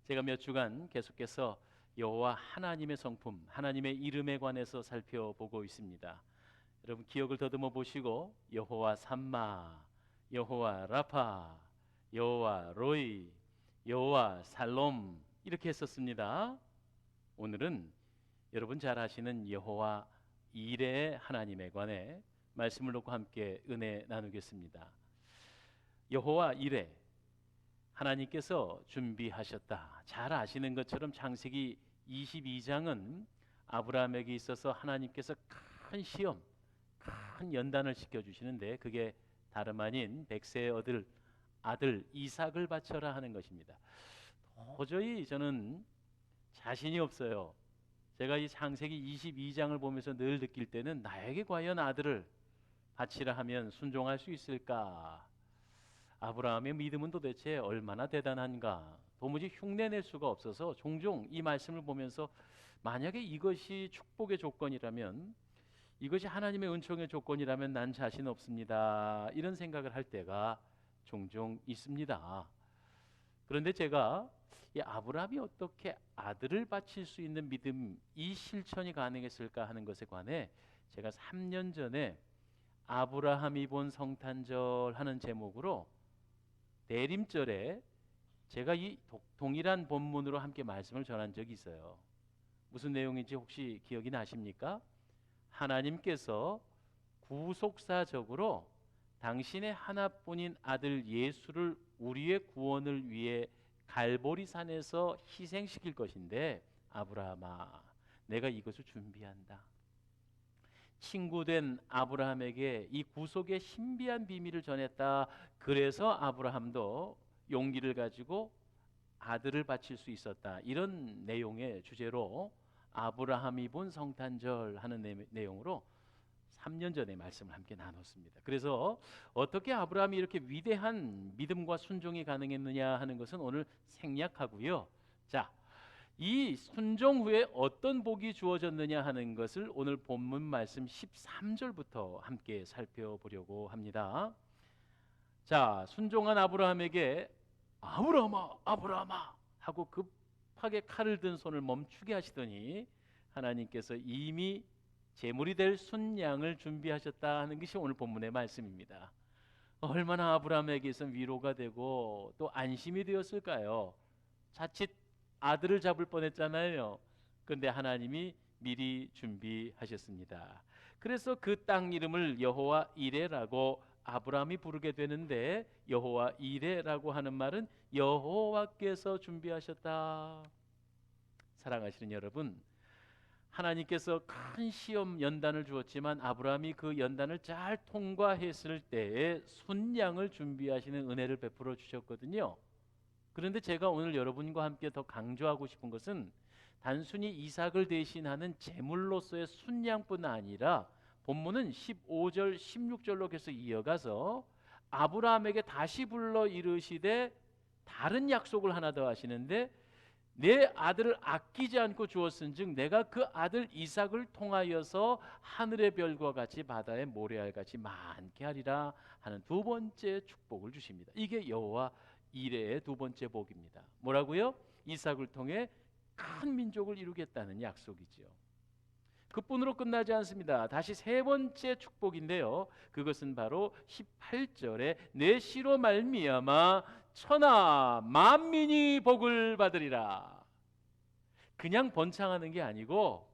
제가 몇 주간 계속해서 여호와 하나님의 성품, 하나님의 이름에 관해서 살펴보고 있습니다. 여러분 기억을 더듬어 보시고 여호와 삼마, 여호와 라파, 여호와 로이, 여호와 살롬 이렇게 했었습니다. 오늘은 여러분 잘 아시는 여호와 이레 하나님에 관해 말씀을 놓고 함께 은혜 나누겠습니다. 여호와 이레 하나님께서 준비하셨다. 잘 아시는 것처럼 창세기 22장은 아브라함에게 있어서 하나님께서 큰 시험, 큰 연단을 시켜주시는데 그게 다름 아닌 백세에 얻을 아들 이삭을 바쳐라 하는 것입니다. 도저히 저는 자신이 없어요. 제가 이 창세기 22장을 보면서 늘 느낄 때는 나에게 과연 아들을 바치라 하면 순종할 수 있을까? 아브라함의 믿음은 도대체 얼마나 대단한가? 도무지 흉내낼 수가 없어서 종종 이 말씀을 보면서 만약에 이것이 축복의 조건이라면, 이것이 하나님의 은총의 조건이라면 난 자신 없습니다. 이런 생각을 할 때가 종종 있습니다. 그런데 제가 이 아브라함이 어떻게 아들을 바칠 수 있는 믿음, 이 실천이 가능했을까 하는 것에 관해 제가 3년 전에 아브라함이 본 성탄절 하는 제목으로 대림절에 제가 이 동일한 본문으로 함께 말씀을 전한 적이 있어요. 무슨 내용인지 혹시 기억이 나십니까? 하나님께서 구속사적으로 당신의 하나뿐인 아들 예수를 우리의 구원을 위해 갈보리산에서 희생시킬 것인데 아브라함아, 내가 이것을 준비한다. 친구된 아브라함에게 이 구속의 신비한 비밀을 전했다. 그래서 아브라함도 용기를 가지고 아들을 바칠 수 있었다. 이런 내용의 주제로 아브라함이 본 성탄절 하는 내용으로 3년 전에 말씀을 함께 나눴습니다. 그래서 어떻게 아브라함이 이렇게 위대한 믿음과 순종이 가능했느냐 하는 것은 오늘 생략하고요. 자, 이 순종 후에 어떤 복이 주어졌느냐 하는 것을 오늘 본문 말씀 13절부터 함께 살펴보려고 합니다. 자, 순종한 아브라함에게 아브라함아, 아브라함아 하고 급하게 칼을 든 손을 멈추게 하시더니 하나님께서 이미 제물이 될 순양을 준비하셨다 하는 것이 오늘 본문의 말씀입니다. 얼마나 아브라함에게서 위로가 되고 또 안심이 되었을까요? 자칫 아들을 잡을 뻔했잖아요. 그런데 하나님이 미리 준비하셨습니다. 그래서 그 땅 이름을 여호와 이레라고 아브라함이 부르게 되는데, 여호와 이레라고 하는 말은 여호와께서 준비하셨다. 사랑하시는 여러분, 하나님께서 큰 시험 연단을 주었지만 아브라함이 그 연단을 잘 통과했을 때에 순양을 준비하시는 은혜를 베풀어 주셨거든요. 그런데 제가 오늘 여러분과 함께 더 강조하고 싶은 것은 단순히 이삭을 대신하는 제물로서의 순양뿐 아니라 본문은 15절 16절로 계속 이어가서 아브라함에게 다시 불러 이르시되 다른 약속을 하나 더 하시는데, 내 아들을 아끼지 않고 주었은즉 내가 그 아들 이삭을 통하여서 하늘의 별과 같이 바다의 모래알같이 많게 하리라 하는 두 번째 축복을 주십니다. 이게 여호와 이레의 두 번째 복입니다. 뭐라고요? 이삭을 통해 큰 민족을 이루겠다는 약속이지요. 그뿐으로 끝나지 않습니다. 다시 세 번째 축복인데요, 그것은 바로 18절에 내 씨로 말미암아 천하 만민이 복을 받으리라. 그냥 번창하는 게 아니고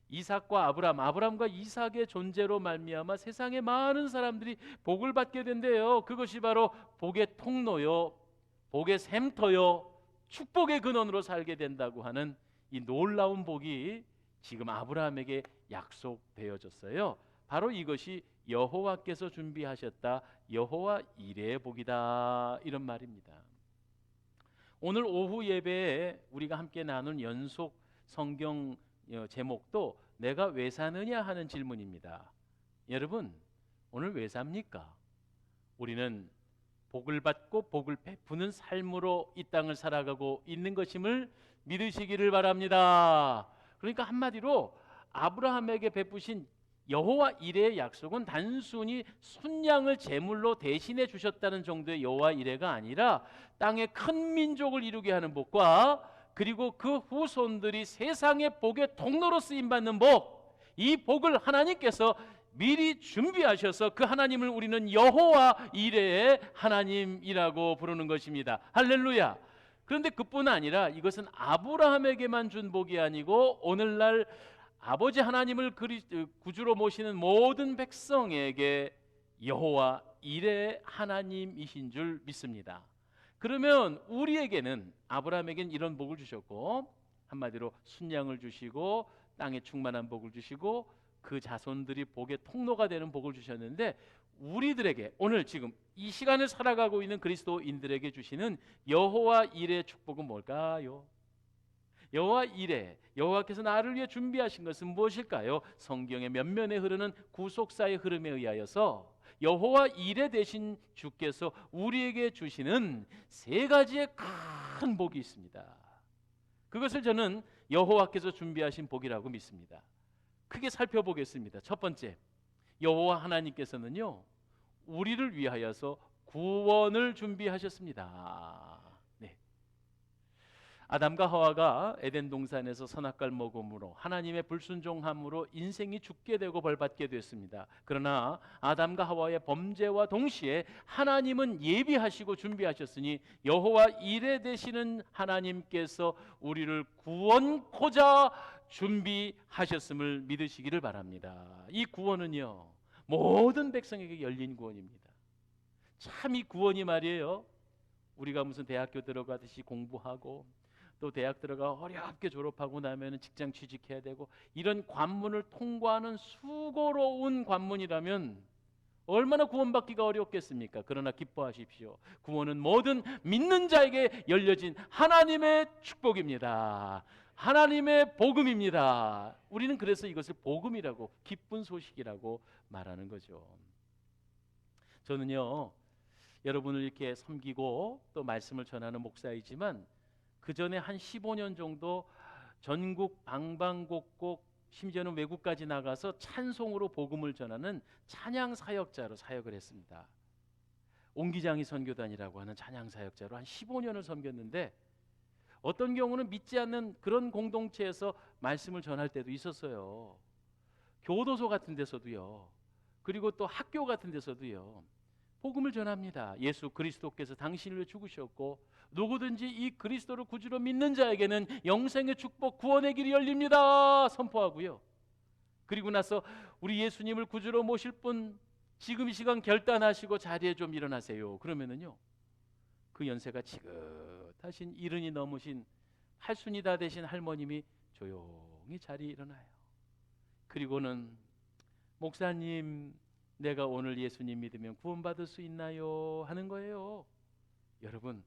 이삭과 아브람과 이삭의 존재로 말미암아 세상의 많은 사람들이 복을 받게 된대요. 그것이 바로 복의 통로요, 복의 샘터요, 축복의 근원으로 살게 된다고 하는 이 놀라운 복이 지금 아브라함에게 약속되어졌어요. 바로 이것이 여호와께서 준비하셨다, 여호와 이레의 복이다, 이런 말입니다. 오늘 오후 예배에 우리가 함께 나눈 연속 성경 제목도 내가 왜 사느냐 하는 질문입니다. 여러분, 오늘 왜 삽니까? 우리는 복을 받고 복을 베푸는 삶으로 이 땅을 살아가고 있는 것임을 믿으시기를 바랍니다. 그러니까 한마디로 아브라함에게 베푸신 여호와 이레의 약속은 단순히 순양을 제물로 대신해 주셨다는 정도의 여호와 이레가 아니라 땅의 큰 민족을 이루게 하는 복과 그리고 그 후손들이 세상의 복의 통로로 쓰임받는 복, 이 복을 하나님께서 미리 준비하셔서 그 하나님을 우리는 여호와 이레의 하나님이라고 부르는 것입니다. 할렐루야. 그런데 그뿐 아니라 이것은 아브라함에게만 준 복이 아니고 오늘날 아버지 하나님을 구주로 모시는 모든 백성에게 여호와 이레 하나님이신 줄 믿습니다. 그러면 우리에게는, 아브라함에게는 이런 복을 주셨고, 한마디로 순양을 주시고 땅에 충만한 복을 주시고 그 자손들이 복의 통로가 되는 복을 주셨는데, 우리들에게 오늘 지금 이 시간을 살아가고 있는 그리스도인들에게 주시는 여호와 이레의 축복은 뭘까요? 여호와 이레, 여호와께서 나를 위해 준비하신 것은 무엇일까요? 성경의 면면에 흐르는 구속사의 흐름에 의하여서 여호와 이레 되신 주께서 우리에게 주시는 세 가지의 큰 복이 있습니다. 그것을 저는 여호와께서 준비하신 복이라고 믿습니다. 크게 살펴보겠습니다. 첫 번째, 여호와 하나님께서는요, 우리를 위하여서 구원을 준비하셨습니다. 네. 아담과 하와가 에덴 동산에서 선악과를 먹음으로 하나님의 불순종함으로 인생이 죽게 되고 벌받게 됐습니다. 그러나 아담과 하와의 범죄와 동시에 하나님은 예비하시고 준비하셨으니 여호와 이레 되시는 하나님께서 우리를 구원코자 준비하셨음을 믿으시기를 바랍니다. 이 구원은요, 모든 백성에게 열린 구원입니다. 참 이 구원이 말이에요, 우리가 무슨 대학교 들어가듯이 공부하고 또 대학 들어가 어렵게 졸업하고 나면 직장 취직해야 되고 이런 관문을 통과하는 수고로운 관문이라면 얼마나 구원받기가 어렵겠습니까? 그러나 기뻐하십시오. 구원은 모든 믿는 자에게 열려진 하나님의 축복입니다. 하나님의 복음입니다. 우리는 그래서 이것을 복음이라고, 기쁜 소식이라고 말하는 거죠. 저는요, 여러분을 이렇게 섬기고 또 말씀을 전하는 목사이지만 그 전에 한 15년 정도 전국 방방곡곡, 심지어는 외국까지 나가서 찬송으로 복음을 전하는 찬양 사역자로 사역을 했습니다. 옹기장이 선교단이라고 하는 찬양 사역자로 한 15년을 섬겼는데, 어떤 경우는 믿지 않는 그런 공동체에서 말씀을 전할 때도 있었어요. 교도소 같은 데서도요, 그리고 또 학교 같은 데서도요, 복음을 전합니다. 예수 그리스도께서 당신을 위해 죽으셨고 누구든지 이 그리스도를 구주로 믿는 자에게는 영생의 축복, 구원의 길이 열립니다 선포하고요. 그리고 나서 우리 예수님을 구주로 모실 분 지금 이 시간 결단하시고 자리에 좀 일어나세요. 그러면은요, 그 연세가 지긋하신 이른이 넘으신 팔순이 다 되신 할머님이 조용히 자리에 일어나요. 그리고는 목사님, 내가 오늘 예수님 믿으면 구원받을 수 있나요? 하는 거예요. 여러분,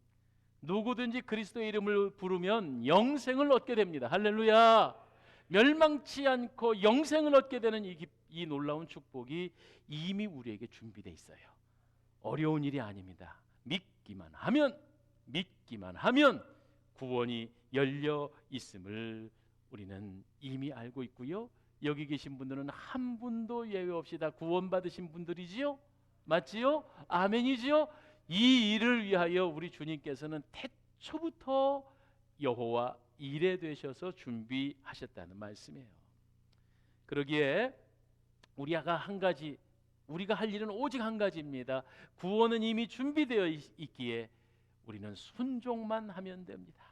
누구든지 그리스도의 이름을 부르면 영생을 얻게 됩니다. 할렐루야. 멸망치 않고 영생을 얻게 되는 이 놀라운 축복이 이미 우리에게 준비되어 있어요. 어려운 일이 아닙니다. 믿기만 하면 구원이 열려 있음을 우리는 이미 알고 있고요. 여기 계신 분들은 한 분도 예외 없이 다 구원받으신 분들이지요? 맞지요? 아멘이지요? 이 일을 위하여 우리 주님께서는 태초부터 여호와 이레 되셔서 준비하셨다는 말씀이에요. 그러기에 우리가 할 일은 오직 한 가지입니다. 구원은 이미 준비되어 있기에 우리는 순종만 하면 됩니다.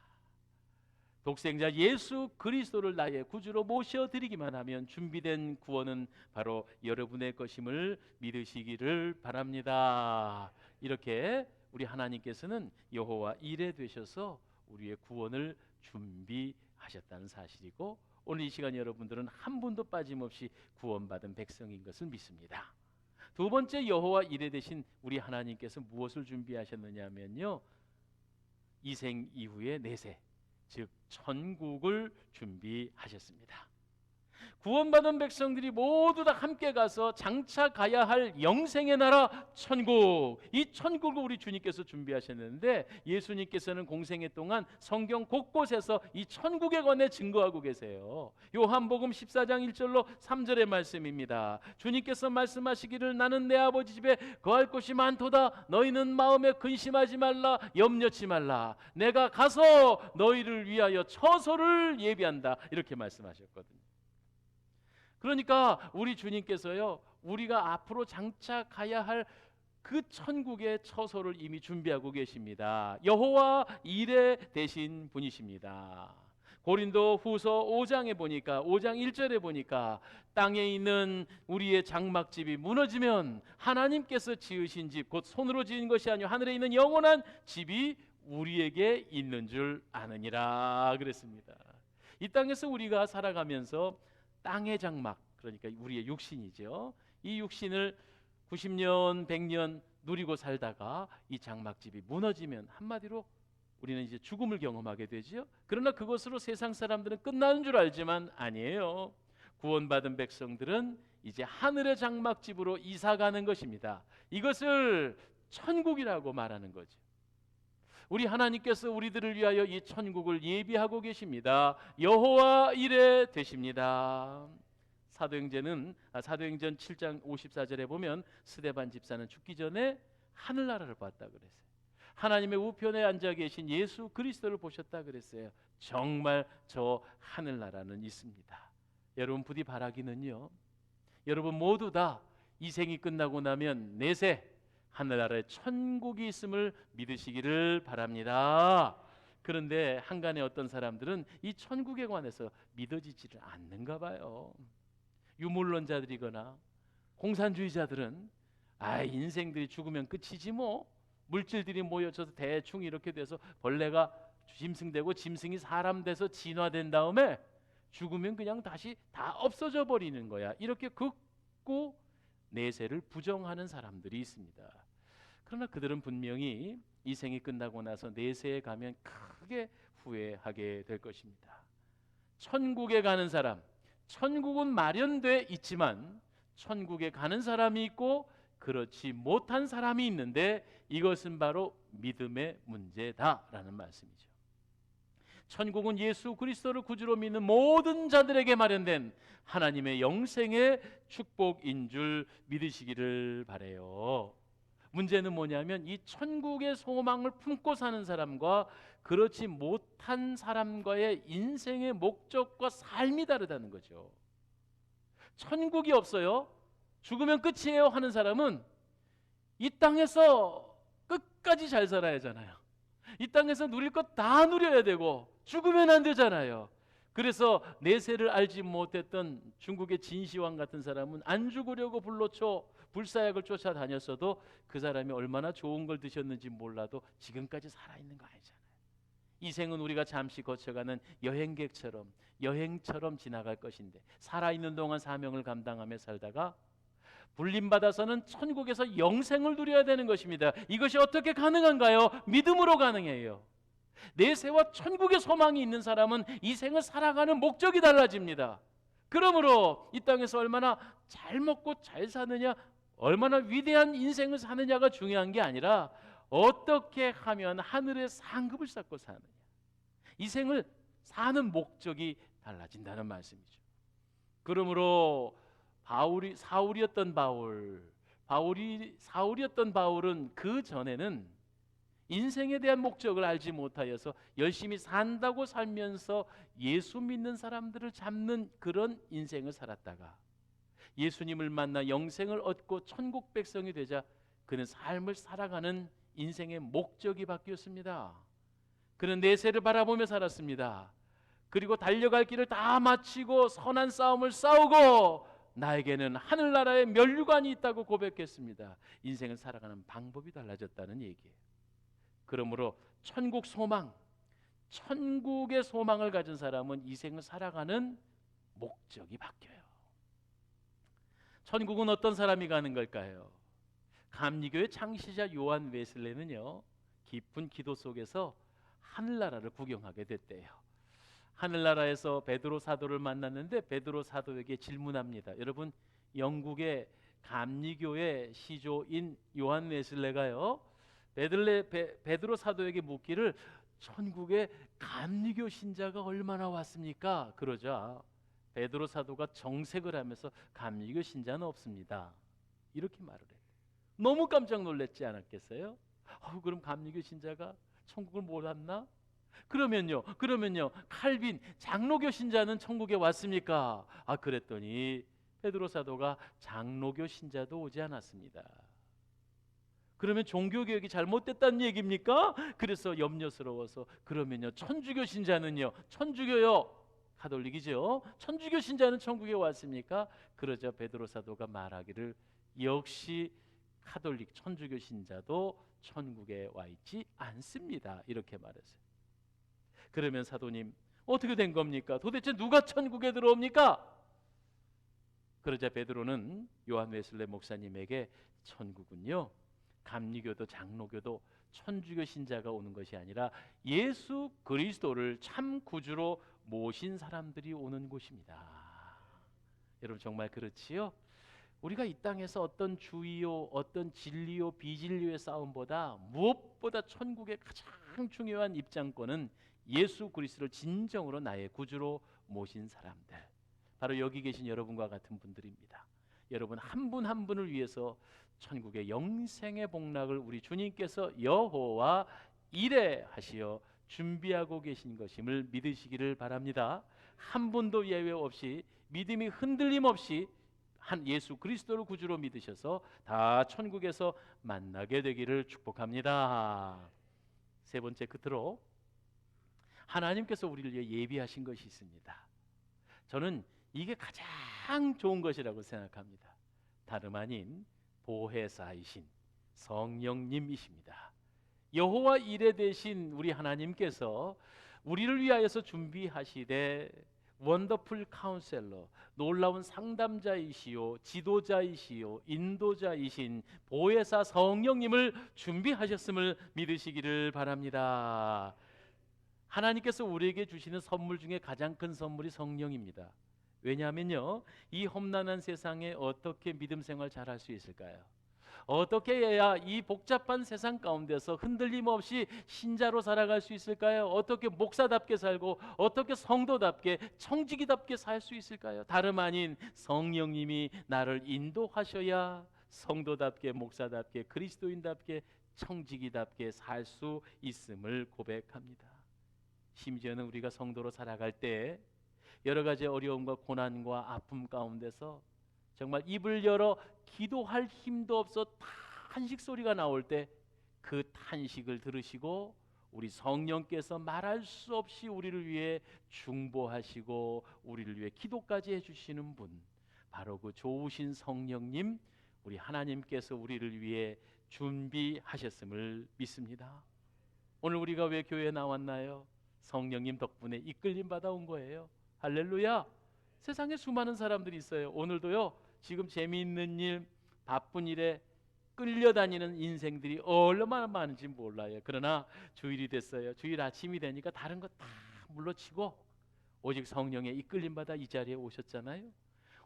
독생자 예수 그리스도를 나의 구주로 모셔드리기만 하면 준비된 구원은 바로 여러분의 것임을 믿으시기를 바랍니다. 이렇게 우리 하나님께서는 여호와 이레 되셔서 우리의 구원을 준비하셨다는 사실이고, 오늘 이 시간 여러분들은 한 분도 빠짐없이 구원받은 백성인 것을 믿습니다. 두 번째, 여호와 이레 되신 우리 하나님께서 무엇을 준비하셨느냐면요, 이생 이후의 내세, 즉 천국을 준비하셨습니다. 구원받은 백성들이 모두 다 함께 가서 장차 가야 할 영생의 나라 천국, 이 천국을 우리 주님께서 준비하셨는데 예수님께서는 공생애 동안 성경 곳곳에서 이 천국에 관해 증거하고 계세요. 요한복음 14장 1절로 3절의 말씀입니다. 주님께서 말씀하시기를 나는 내 아버지 집에 거할 곳이 많도다. 너희는 마음에 근심하지 말라, 염려치 말라. 내가 가서 너희를 위하여 처소를 예비한다. 이렇게 말씀하셨거든요. 그러니까 우리 주님께서요, 우리가 앞으로 장차 가야 할 그 천국의 처소를 이미 준비하고 계십니다. 여호와 이레 되신 분이십니다. 고린도 후서 5장에 보니까 5장 1절에 보니까 땅에 있는 우리의 장막집이 무너지면 하나님께서 지으신 집 곧 손으로 지은 것이 아니요 하늘에 있는 영원한 집이 우리에게 있는 줄 아느니라 그랬습니다. 이 땅에서 우리가 살아가면서 땅의 장막, 그러니까 우리의 육신이죠. 이 육신을 90년, 100년 누리고 살다가 이 장막집이 무너지면 한마디로 우리는 이제 죽음을 경험하게 되지요. 그러나 그것으로 세상 사람들은 끝나는 줄 알지만 아니에요. 구원받은 백성들은 이제 하늘의 장막집으로 이사가는 것입니다. 이것을 천국이라고 말하는 거죠. 우리 하나님께서 우리들을 위하여 이 천국을 예비하고 계십니다. 여호와 이레 되십니다. 사도행전 7장 54절에 보면 스데반 집사는 죽기 전에 하늘나라를 봤다 그랬어요. 하나님의 우편에 앉아 계신 예수 그리스도를 보셨다 그랬어요. 정말 저 하늘나라는 있습니다. 여러분 부디 바라기는요, 여러분 모두 다 이 생이 끝나고 나면 내세 하늘나라에 천국이 있음을 믿으시기를 바랍니다. 그런데 한간에 어떤 사람들은 이 천국에 관해서 믿어지지를 않는가 봐요. 유물론자들이거나 공산주의자들은 인생들이 죽으면 끝이지 뭐, 물질들이 모여져서 대충 이렇게 돼서 벌레가 짐승되고 짐승이 사람 돼서 진화된 다음에 죽으면 그냥 다시 다 없어져 버리는 거야, 이렇게 극구 내세를 부정하는 사람들이 있습니다. 그러나 그들은 분명히 이 생이 끝나고 나서 내세에 가면 크게 후회하게 될 것입니다. 천국에 가는 사람, 천국은 마련돼 있지만 천국에 가는 사람이 있고 그렇지 못한 사람이 있는데 이것은 바로 믿음의 문제다라는 말씀이죠. 천국은 예수 그리스도를 구주로 믿는 모든 자들에게 마련된 하나님의 영생의 축복인 줄 믿으시기를 바라요. 문제는 뭐냐면 이 천국의 소망을 품고 사는 사람과 그렇지 못한 사람과의 인생의 목적과 삶이 다르다는 거죠. 천국이 없어요, 죽으면 끝이에요 하는 사람은 이 땅에서 끝까지 잘 살아야 하잖아요. 이 땅에서 누릴 것 다 누려야 되고 죽으면 안 되잖아요. 그래서 내세를 알지 못했던 중국의 진시황 같은 사람은 안 죽으려고 불로초 불사약을 쫓아다녔어도 그 사람이 얼마나 좋은 걸 드셨는지 몰라도 지금까지 살아있는 거 아니잖아요. 이 생은 우리가 잠시 거쳐가는 여행처럼 지나갈 것인데 살아있는 동안 사명을 감당하며 살다가 불림받아서는 천국에서 영생을 누려야 되는 것입니다. 이것이 어떻게 가능한가요? 믿음으로 가능해요. 내세와 천국의 소망이 있는 사람은 이 생을 살아가는 목적이 달라집니다. 그러므로 이 땅에서 얼마나 잘 먹고 잘 사느냐, 얼마나 위대한 인생을 사느냐가 중요한 게 아니라 어떻게 하면 하늘의 상급을 쌓고 사느냐, 이 생을 사는 목적이 달라진다는 말씀이죠. 그러므로 사울이었던 바울은 그 전에는 인생에 대한 목적을 알지 못하여서 열심히 산다고 살면서 예수 믿는 사람들을 잡는 그런 인생을 살았다가 예수님을 만나 영생을 얻고 천국 백성이 되자 그는 삶을 살아가는 인생의 목적이 바뀌었습니다. 그는 내세를 바라보며 살았습니다. 그리고 달려갈 길을 다 마치고 선한 싸움을 싸우고 나에게는 하늘나라의 면류관이 있다고 고백했습니다. 인생을 살아가는 방법이 달라졌다는 얘기예요. 그러므로 천국 소망, 천국의 소망을 가진 사람은 이 생을 살아가는 목적이 바뀌어요. 천국은 어떤 사람이 가는 걸까요? 감리교의 창시자 요한 웨슬레는요, 깊은 기도 속에서 하늘나라를 구경하게 됐대요. 하늘나라에서 베드로 사도를 만났는데 베드로 사도에게 질문합니다. 여러분, 영국의 감리교의 시조인 요한 웨슬레가요, 베드로 사도에게 묻기를 천국에 감리교 신자가 얼마나 왔습니까? 그러자 베드로 사도가 정색을 하면서 감리교 신자는 없습니다, 이렇게 말을 해요. 너무 깜짝 놀랐지 않았겠어요? 그럼 감리교 신자가 천국을 못 왔나? 그러면요, 칼빈 장로교 신자는 천국에 왔습니까? 그랬더니 베드로 사도가 장로교 신자도 오지 않았습니다. 그러면 종교 개혁이 잘못됐다는 얘기입니까? 그래서 염려스러워서 그러면요, 천주교 신자는요? 천주교요, 가톨릭이죠. 천주교 신자는 천국에 왔습니까? 그러자 베드로 사도가 말하기를 역시 가톨릭 천주교 신자도 천국에 와 있지 않습니다, 이렇게 말했어요. 그러면 사도님, 어떻게 된 겁니까? 도대체 누가 천국에 들어옵니까? 그러자 베드로는 요한 웨슬레 목사님에게 천국은요, 감리교도 장로교도 천주교 신자가 오는 것이 아니라 예수 그리스도를 참 구주로 모신 사람들이 오는 곳입니다. 여러분, 정말 그렇지요? 우리가 이 땅에서 어떤 주의요, 어떤 진리요, 비진리의 싸움보다 무엇보다 천국의 가장 중요한 입장권은 예수 그리스도를 진정으로 나의 구주로 모신 사람들, 바로 여기 계신 여러분과 같은 분들입니다. 여러분 한 분 한 분을 위해서 천국의 영생의 복락을 우리 주님께서 여호와 이레 하시어 준비하고 계신 것임을 믿으시기를 바랍니다. 한 분도 예외 없이 믿음이 흔들림 없이 한 예수 그리스도를 구주로 믿으셔서 다 천국에서 만나게 되기를 축복합니다. 세 번째, 끝으로 하나님께서 우리를 위해 예비하신 것이 있습니다. 저는 이게 가장 좋은 것이라고 생각합니다. 다름 아닌 보혜사이신 성령님이십니다. 여호와 이레 되신 우리 하나님께서 우리를 위하여서 준비하시되 원더풀 카운셀러, 놀라운 상담자이시요 지도자이시요 인도자이신 보혜사 성령님을 준비하셨음을 믿으시기를 바랍니다. 하나님께서 우리에게 주시는 선물 중에 가장 큰 선물이 성령입니다. 왜냐하면요, 이 험난한 세상에 어떻게 믿음 생활 잘할 수 있을까요? 어떻게 해야 이 복잡한 세상 가운데서 흔들림 없이 신자로 살아갈 수 있을까요? 어떻게 목사답게 살고 어떻게 성도답게 청지기답게 살 수 있을까요? 다름 아닌 성령님이 나를 인도하셔야 성도답게 목사답게 그리스도인답게 청지기답게 살 수 있음을 고백합니다. 심지어는 우리가 성도로 살아갈 때 여러 가지 어려움과 고난과 아픔 가운데서 정말 입을 열어 기도할 힘도 없어 탄식 소리가 나올 때 그 탄식을 들으시고 우리 성령께서 말할 수 없이 우리를 위해 중보하시고 우리를 위해 기도까지 해주시는 분, 바로 그 좋으신 성령님, 우리 하나님께서 우리를 위해 준비하셨음을 믿습니다. 오늘 우리가 왜 교회에 나왔나요? 성령님 덕분에 이끌림 받아온 거예요. 할렐루야. 세상에 수많은 사람들이 있어요. 오늘도요, 지금 재미있는 일, 바쁜 일에 끌려다니는 인생들이 얼마나 많은지 몰라요. 그러나 주일이 됐어요. 주일 아침이 되니까 다른 거 다 물러치고 오직 성령의 이끌림 받아 이 자리에 오셨잖아요.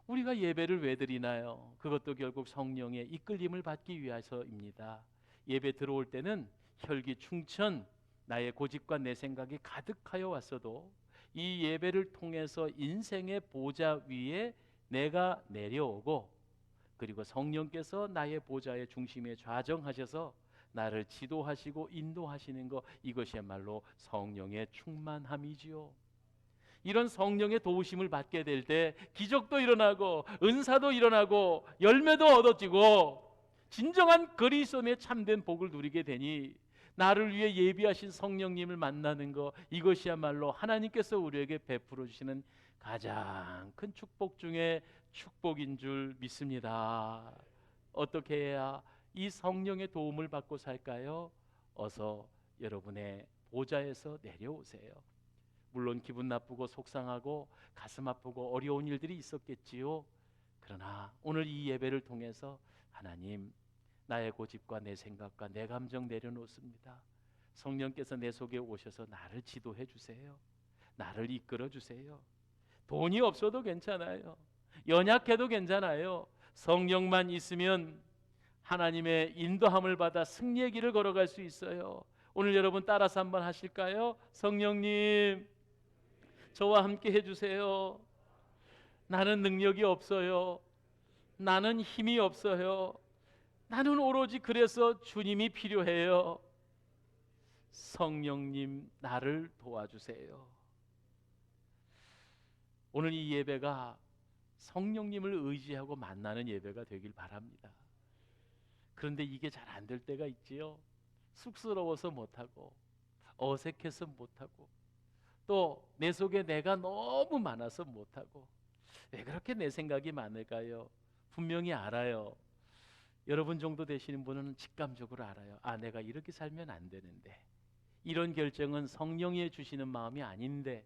우리가 예배를 왜 드리나요? 그것도 결국 성령의 이끌림을 받기 위해서입니다. 예배 들어올 때는 혈기 충천, 나의 고집과 내 생각이 가득하여 왔어도 이 예배를 통해서 인생의 보좌 위에 내가 내려오고, 그리고 성령께서 나의 보좌의 중심에 좌정하셔서 나를 지도하시고 인도하시는 것, 이것이야말로 성령의 충만함이지요. 이런 성령의 도우심을 받게 될 때 기적도 일어나고 은사도 일어나고 열매도 얻어지고 진정한 그리스도의 참된 복을 누리게 되니, 나를 위해 예비하신 성령님을 만나는 것, 이것이야말로 하나님께서 우리에게 베풀어 주시는 가장 큰 축복 중에 축복인 줄 믿습니다. 어떻게 해야 이 성령의 도움을 받고 살까요? 어서 여러분의 보좌에서 내려오세요. 물론 기분 나쁘고 속상하고 가슴 아프고 어려운 일들이 있었겠지요. 그러나 오늘 이 예배를 통해서 하나님, 나의 고집과 내 생각과 내 감정 내려놓습니다. 성령께서 내 속에 오셔서 나를 지도해 주세요. 나를 이끌어 주세요. 돈이 없어도 괜찮아요. 연약해도 괜찮아요. 성령만 있으면 하나님의 인도함을 받아 승리의 길을 걸어갈 수 있어요. 오늘 여러분 따라서 한번 하실까요? 성령님, 저와 함께 해주세요. 나는 능력이 없어요. 나는 힘이 없어요. 나는 오로지 그래서 주님이 필요해요. 성령님, 나를 도와주세요. 오늘 이 예배가 성령님을 의지하고 만나는 예배가 되길 바랍니다. 그런데 이게 잘 안 될 때가 있지요. 쑥스러워서 못하고, 어색해서 못하고, 또 내 속에 내가 너무 많아서 못하고. 왜 그렇게 내 생각이 많을까요? 분명히 알아요. 여러분 정도 되시는 분은 직감적으로 알아요. 아, 내가 이렇게 살면 안 되는데, 이런 결정은 성령이 주시는 마음이 아닌데,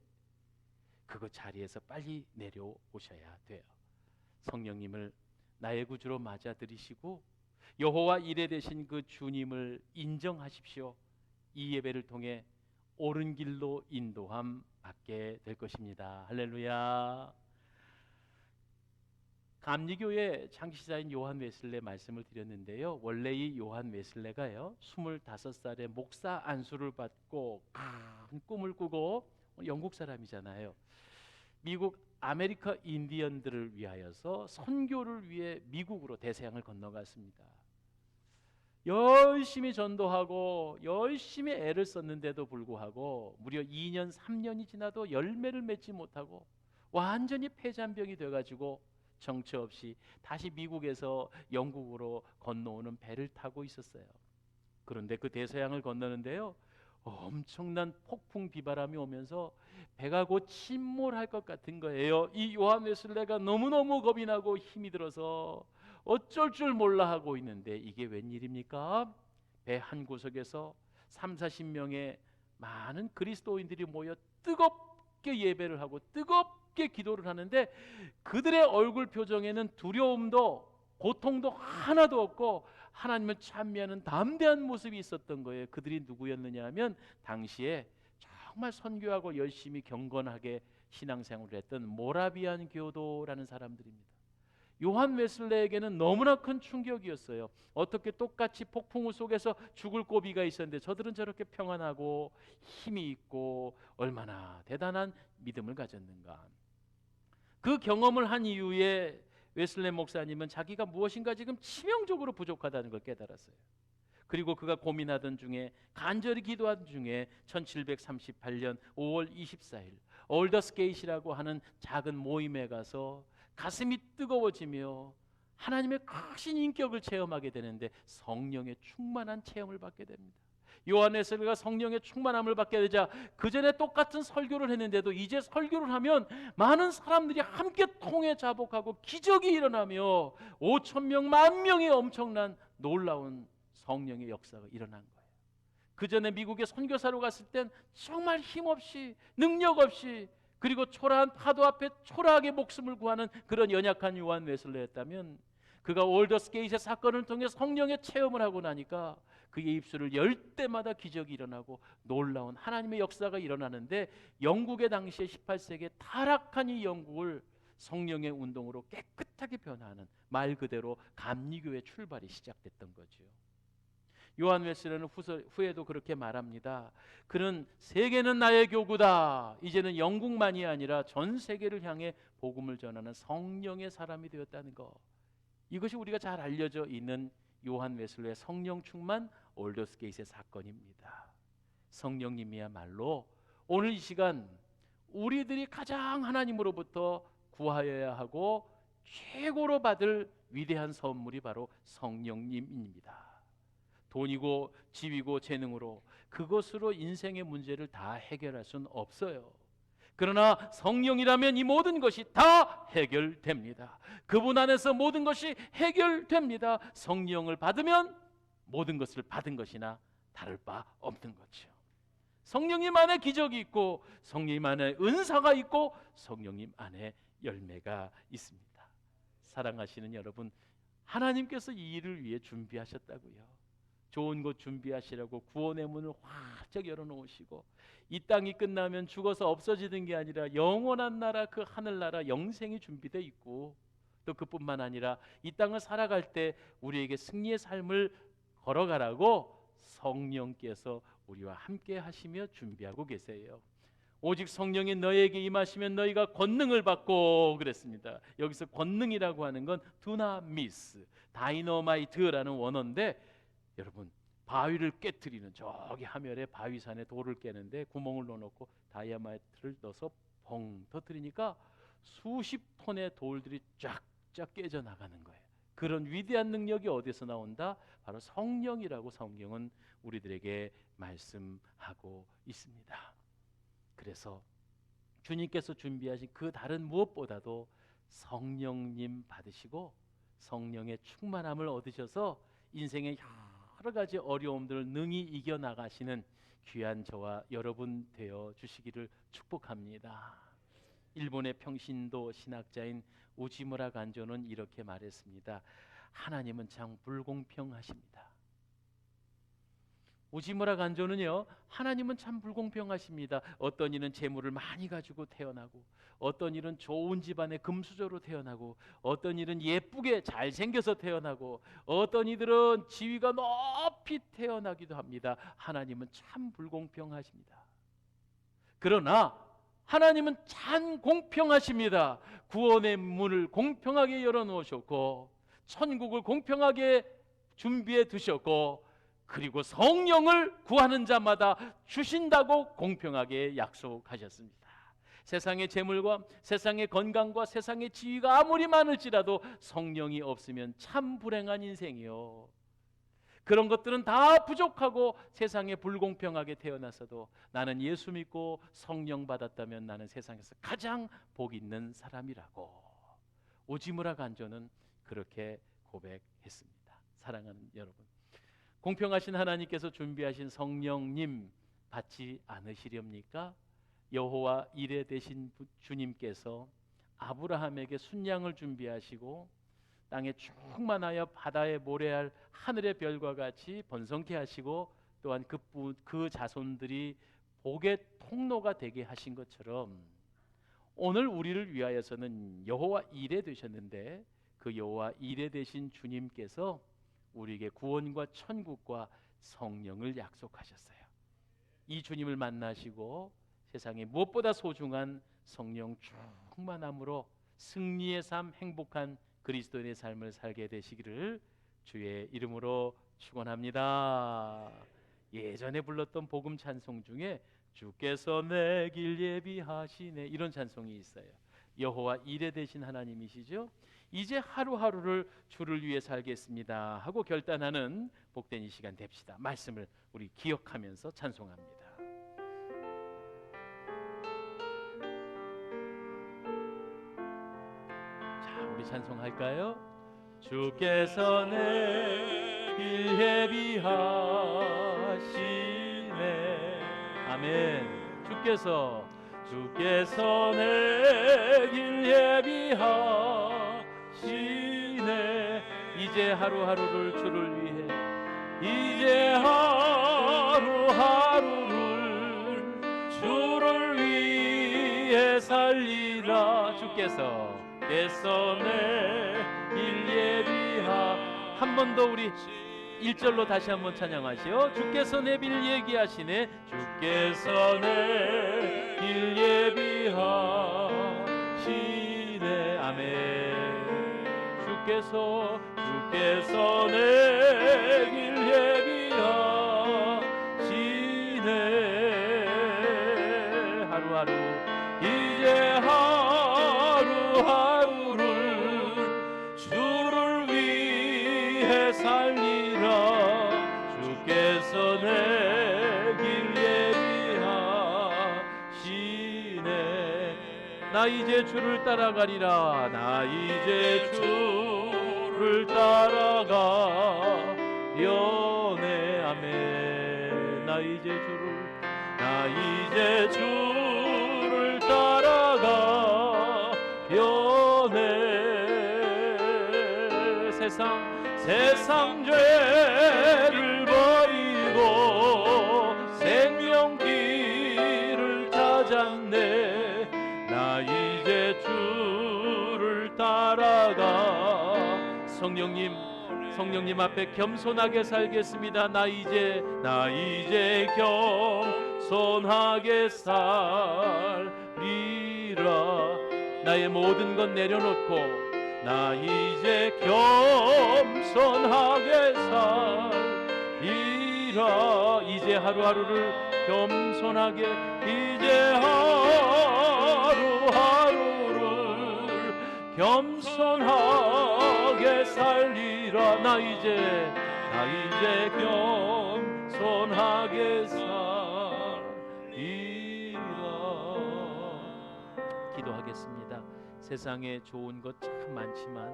그거 자리에서 빨리 내려오셔야 돼요. 성령님을 나의 구주로 맞아들이시고 여호와 이레 되신 그 주님을 인정하십시오. 이 예배를 통해 옳은 길로 인도함 받게 될 것입니다. 할렐루야. 감리교의 창시자인 요한 웨슬레 말씀을 드렸는데요. 원래 이 요한 웨슬레가요, 25살에 목사 안수를 받고 큰 꿈을 꾸고, 영국 사람이잖아요. 미국 아메리카 인디언들을 위하여서 선교를 위해 미국으로 대서양을 건너갔습니다. 열심히 전도하고 열심히 애를 썼는데도 불구하고 무려 2년 3년이 지나도 열매를 맺지 못하고 완전히 폐잔병이 돼가지고 정처 없이 다시 미국에서 영국으로 건너오는 배를 타고 있었어요. 그런데 그 대서양을 건너는데요, 엄청난 폭풍 비바람이 오면서 배가 곧 침몰할 것 같은 거예요. 이 요한 웨슬레가 너무너무 겁이 나고 힘이 들어서 어쩔 줄 몰라 하고 있는데, 이게 웬일입니까? 배 한 구석에서 30-40명의 많은 그리스도인들이 모여 뜨겁게 예배를 하고 뜨겁게 기도를 하는데, 그들의 얼굴 표정에는 두려움도 고통도 하나도 없고 하나님을 찬미하는 담대한 모습이 있었던 거예요. 그들이 누구였느냐 하면 당시에 정말 선교하고 열심히 경건하게 신앙생활을 했던 모라비안 교도라는 사람들입니다. 요한 웨슬레에게는 너무나 큰 충격이었어요. 어떻게 똑같이 폭풍우 속에서 죽을 고비가 있었는데 저들은 저렇게 평안하고 힘이 있고 얼마나 대단한 믿음을 가졌는가. 그 경험을 한 이후에 웨슬레 목사님은 자기가 무엇인가 지금 치명적으로 부족하다는 걸 깨달았어요. 그리고 그가 고민하던 중에, 간절히 기도하던 중에 1738년 5월 24일 올더스게이트라고 하는 작은 모임에 가서 가슴이 뜨거워지며 하나님의 크신 인격을 체험하게 되는데 성령의 충만한 체험을 받게 됩니다. 요한 웨슬레가 성령의 충만함을 받게 되자 그 전에 똑같은 설교를 했는데도 이제 설교를 하면 많은 사람들이 함께 통해 자복하고 기적이 일어나며 5,000명, 10,000명의 엄청난 놀라운 성령의 역사가 일어난 거예요. 그 전에 미국에 선교사로 갔을 땐 정말 힘없이 능력 없이 그리고 초라한 파도 앞에 초라하게 목숨을 구하는 그런 연약한 요한 웨슬레였다면, 그가 올더스게이트 사건을 통해 성령의 체험을 하고 나니까 그의 입술을 열 때마다 기적이 일어나고 놀라운 하나님의 역사가 일어나는데, 영국의 당시에 18세기에 타락한 이 영국을 성령의 운동으로 깨끗하게 변화하는, 말 그대로 감리교의 출발이 시작됐던 거죠. 요한 웨슬레는 후에도 그렇게 말합니다. 그는 세계는 나의 교구다. 이제는 영국만이 아니라 전 세계를 향해 복음을 전하는 성령의 사람이 되었다는 것. 이것이 우리가 잘 알려져 있는 요한 웨슬레의 성령 충만 올더스게이트의 사건입니다. 성령님이야말로 오늘 이 시간 우리들이 가장 하나님으로부터 구하여야 하고 최고로 받을 위대한 선물이 바로 성령님입니다. 돈이고 집이고 재능으로 그것으로 인생의 문제를 다 해결할 수는 없어요. 그러나 성령이라면 이 모든 것이 다 해결됩니다. 그분 안에서 모든 것이 해결됩니다. 성령을 받으면 모든 것을 받은 것이나 다를 바 없는 거죠. 성령님 안에 기적이 있고 성령님 안에 은사가 있고 성령님 안에 열매가 있습니다. 사랑하시는 여러분, 하나님께서 이 일을 위해 준비하셨다고요. 좋은 곳 준비하시라고 구원의 문을 활짝 열어놓으시고, 이 땅이 끝나면 죽어서 없어지는 게 아니라 영원한 나라, 그 하늘나라 영생이 준비되어 있고, 또 그뿐만 아니라 이 땅을 살아갈 때 우리에게 승리의 삶을 걸어가라고 성령께서 우리와 함께 하시며 준비하고 계세요. 오직 성령이 너에게 임하시면 너희가 권능을 받고 그랬습니다. 여기서 권능이라고 하는 건 두나미스, 다이너마이트라는 원어인데, 여러분 바위를 깨트리는, 저기 하멸의 바위산에 돌을 깨는데 구멍을 넣어놓고 다이아마이트를 넣어서 펑 터뜨리니까 수십 톤의 돌들이 쫙쫙 깨져 나가는 거예요. 그런 위대한 능력이 어디서 나온다? 바로 성령이라고 성경은 우리들에게 말씀하고 있습니다. 그래서 주님께서 준비하신 그 다른 무엇보다도 성령님 받으시고 성령의 충만함을 얻으셔서 인생의 여러 가지 어려움들을 능히 이겨나가시는 귀한 저와 여러분 되어 주시기를 축복합니다. 일본의 평신도 신학자인 우지무라 간조는 이렇게 말했습니다. 하나님은 참 불공평하십니다. 우지무라 간조는요, 하나님은 참 불공평하십니다. 어떤 이는 재물을 많이 가지고 태어나고, 어떤 이는 좋은 집안의 금수저로 태어나고, 어떤 이는 예쁘게 잘생겨서 태어나고, 어떤 이들은 지위가 높이 태어나기도 합니다. 하나님은 참 불공평하십니다. 그러나 하나님은 참 공평하십니다. 구원의 문을 공평하게 열어놓으셨고, 천국을 공평하게 준비해 두셨고, 그리고 성령을 구하는 자마다 주신다고 공평하게 약속하셨습니다. 세상의 재물과 세상의 건강과 세상의 지위가 아무리 많을지라도 성령이 없으면 참 불행한 인생이요, 그런 것들은 다 부족하고 세상에 불공평하게 태어났어도 나는 예수 믿고 성령 받았다면 나는 세상에서 가장 복 있는 사람이라고 우지무라 간조는 그렇게 고백했습니다. 사랑하는 여러분, 공평하신 하나님께서 준비하신 성령님 받지 않으시렵니까? 여호와 이레 되신 주님께서 아브라함에게 순양을 준비하시고 땅에 충만하여 바다에 모래알 하늘의 별과 같이 번성케 하시고, 또한 그 자손들이 복의 통로가 되게 하신 것처럼 오늘 우리를 위하여서는 여호와 이레 되셨는데, 그 여호와 이레 되신 주님께서 우리에게 구원과 천국과 성령을 약속하셨어요. 이 주님을 만나시고 세상에 무엇보다 소중한 성령 충만함으로 승리의 삶, 행복한 그리스도인의 삶을 살게 되시기를 주의 이름으로 축원합니다. 예전에 불렀던 복음 찬송 중에 주께서 내 길 예비하시네, 이런 찬송이 있어요. 여호와 이레 되신 하나님이시죠. 이제 하루하루를 주를 위해 살겠습니다 하고 결단하는 복된 이 시간 됩시다. 말씀을 우리 기억하면서 찬송합니다. 자, 우리 찬송할까요? 주께서 내 길 예비하시네. 아멘. 주께서 내 길 예비하시네. 이제 하루하루를 주를 위해, 이제 하루하루를 주를 위해 살리라. 주께서 내 길 예비하. 한 번 더 우리 1절로 다시 한번 찬양하시오. 주께서 내 길 얘기하시네. 주께서 내 길 예비하시네. 아멘. 주께서 내 길 예비하시네. 하루하루 이제 하루하루를 주를 위해 살리라. 주께서 내 길 예비하시네. 나 이제 주를 따라가리라. 나 이제 주를 따라가려네. 아멘. 나 이제 주를 따라가려네. 세상 죄를 나 이제 주를 따라가. 성령님 앞에 겸손하게 살겠습니다. 나 이제 겸손하게 살리라. 나의 모든 것 내려놓고 나 이제 겸손하게 살리라. 이제 하루하루를 겸손하게, 이제 하루하루를 겸손하게 살리라. 나 이제 겸손하게 살리라. 기도하겠습니다. 세상에 좋은 것 참 많지만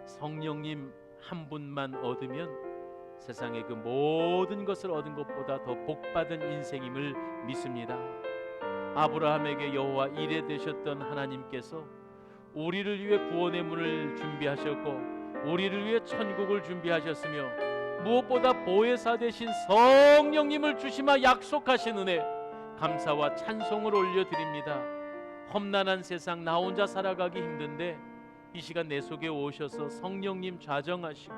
성령님 한 분만 얻으면 세상의 그 모든 것을 얻은 것보다 더 복받은 인생임을 믿습니다. 아브라함에게 여호와 이레 되셨던 하나님께서 우리를 위해 구원의 문을 준비하셨고 우리를 위해 천국을 준비하셨으며 무엇보다 보혜사 되신 성령님을 주시마 약속하신 은혜, 감사와 찬송을 올려드립니다. 험난한 세상 나 혼자 살아가기 힘든데 이 시간 내 속에 오셔서 성령님 좌정하시고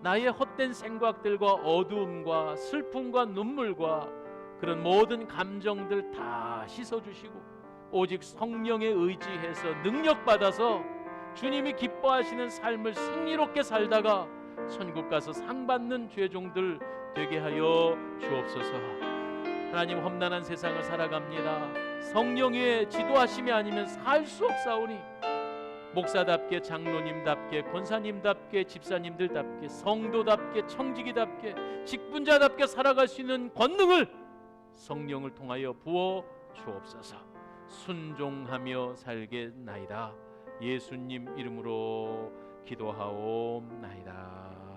나의 헛된 생각들과 어두움과 슬픔과 눈물과 그런 모든 감정들 다 씻어주시고 오직 성령에 의지해서 능력받아서 주님이 기뻐하시는 삶을 승리롭게 살다가 천국 가서 상 받는 죄종들 되게 하여 주옵소서. 하나님, 험난한 세상을 살아갑니다. 성령의 지도하심이 아니면 살 수 없사오니 목사답게, 장로님답게, 권사님답게, 집사님들답게, 성도답게, 청지기답게, 직분자답게 살아갈 수 있는 권능을 성령을 통하여 부어 주옵소서. 순종하며 살겠나이다. 예수님 이름으로 기도하옵나이다.